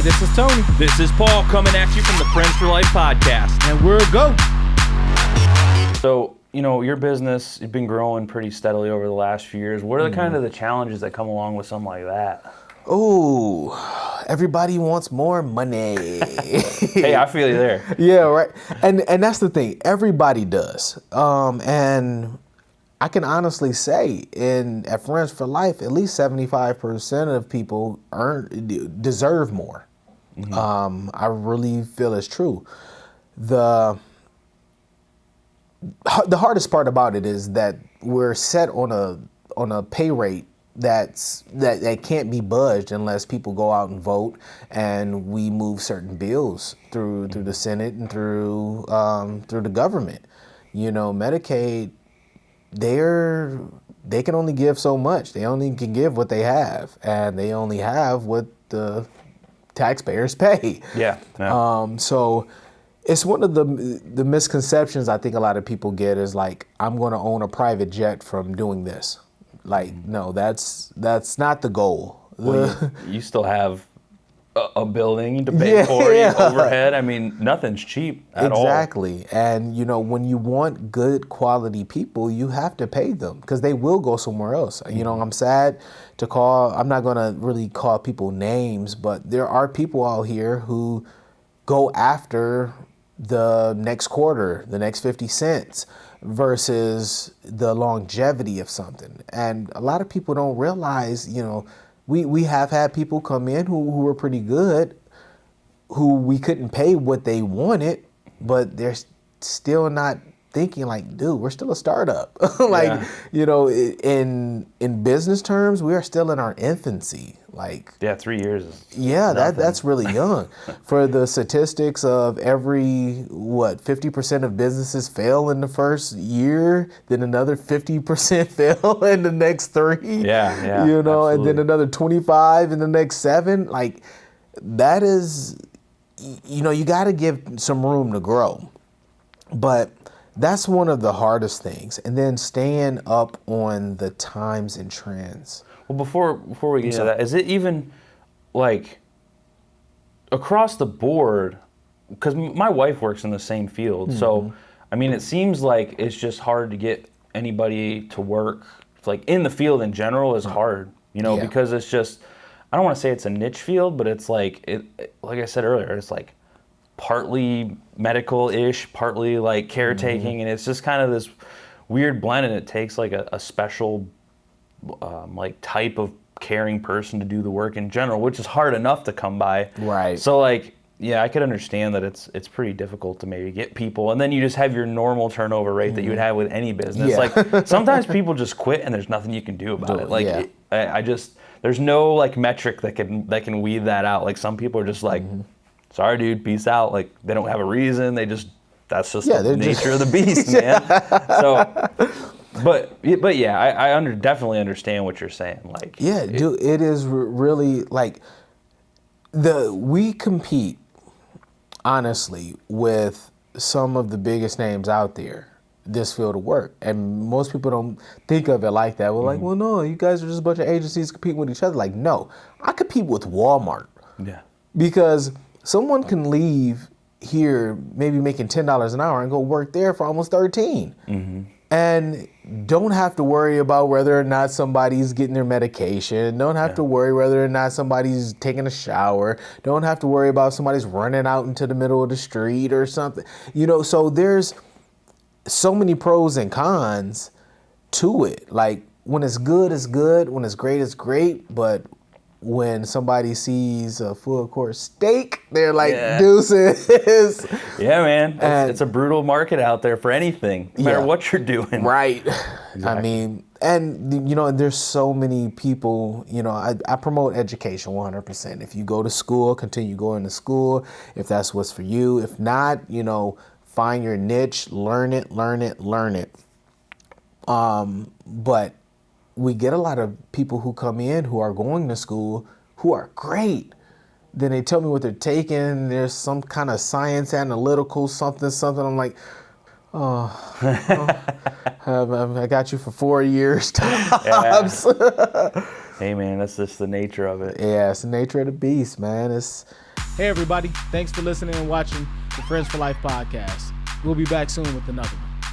this is Tony. This is Paul coming at you from the Friends for Life podcast. And we're go. So, your business has been growing pretty steadily over the last few years. What are the kind of the challenges that come along with something like that? Oh, everybody wants more money. Hey, I feel you there. Yeah, right. And that's the thing. Everybody does. And I can honestly say at Friends for Life, at least 75% of people deserve more. Mm-hmm. I really feel it's true. The hardest part about it is that we're set on a pay rate that can't be budged unless people go out and vote and we move certain bills through the Senate and through the government. Medicaid, they can only give so much. They only can give what they have, and they only have what the taxpayers pay. Yeah. So it's one of the misconceptions I think a lot of people get is like, I'm going to own a private jet from doing this. Like, no, that's not the goal. Well, you still have a building to pay for, overhead. I mean, nothing's cheap at all. Exactly. And, when you want good quality people, you have to pay them because they will go somewhere else. I'm sad to I'm not going to really call people names, but there are people out here who go after the next quarter, the next 50 cents versus the longevity of something. And a lot of people don't realize, we have had people come in who were pretty good, who we couldn't pay what they wanted, but they're still not thinking like, dude, we're still a startup. In business terms, we are still in our infancy. 3 years is that's really young. For the statistics of 50% of businesses fail in the first year, then another 50% fail in the next 3. Yeah. And then another 25 in the next 7. That is, you got to give some room to grow. But that's one of the hardest things. And then staying up on the times and trends. Well, before we get into that, is it even across the board? Because my wife works in the same field, so I mean, it seems like it's just hard to get anybody to work in the field in general is hard, because it's just, I don't want to say it's a niche field, but it's like I said earlier, it's partly medical-ish, partly caretaking, and it's just kind of this weird blend, and it takes a special type of caring person to do the work in general, which is hard enough to come by. Right. So I could understand that it's pretty difficult to maybe get people, and then you just have your normal turnover rate that you would have with any business. Yeah. Sometimes people just quit and there's nothing you can do about it. There's no metric that can weed that out. Some people are just sorry dude, peace out. They don't have a reason. That's just the nature of the beast, man. So But yeah, I definitely understand what you're saying. Dude, it is really we compete honestly with some of the biggest names out there, this field of work, and most people don't think of it like that. We're well, no, you guys are just a bunch of agencies competing with each other. No, I compete with Walmart. Yeah, because someone can leave here maybe making $10 an hour and go work there for almost 13. And don't have to worry about whether or not somebody's getting their medication. Don't have to worry whether or not somebody's taking a shower. Don't have to worry about somebody's running out into the middle of the street or something. So there's so many pros and cons to it. When it's good, it's good. When it's great. But when somebody sees a full course steak, they're deuces. Yeah, man. It's a brutal market out there for anything, no matter what you're doing. Right. Exactly. I mean, and there's so many people, I promote education 100%. If you go to school, continue going to school, if that's what's for you. If not, find your niche, learn it. But we get a lot of people who come in who are going to school who are great. Then they tell me what they're taking. There's some kind of science analytical something. I'm like, I got you for 4 years tops. Hey man, that's just the nature of it. Yeah, it's the nature of the beast, man. Hey, everybody. Thanks for listening and watching the Friends for Life podcast. We'll be back soon with another one.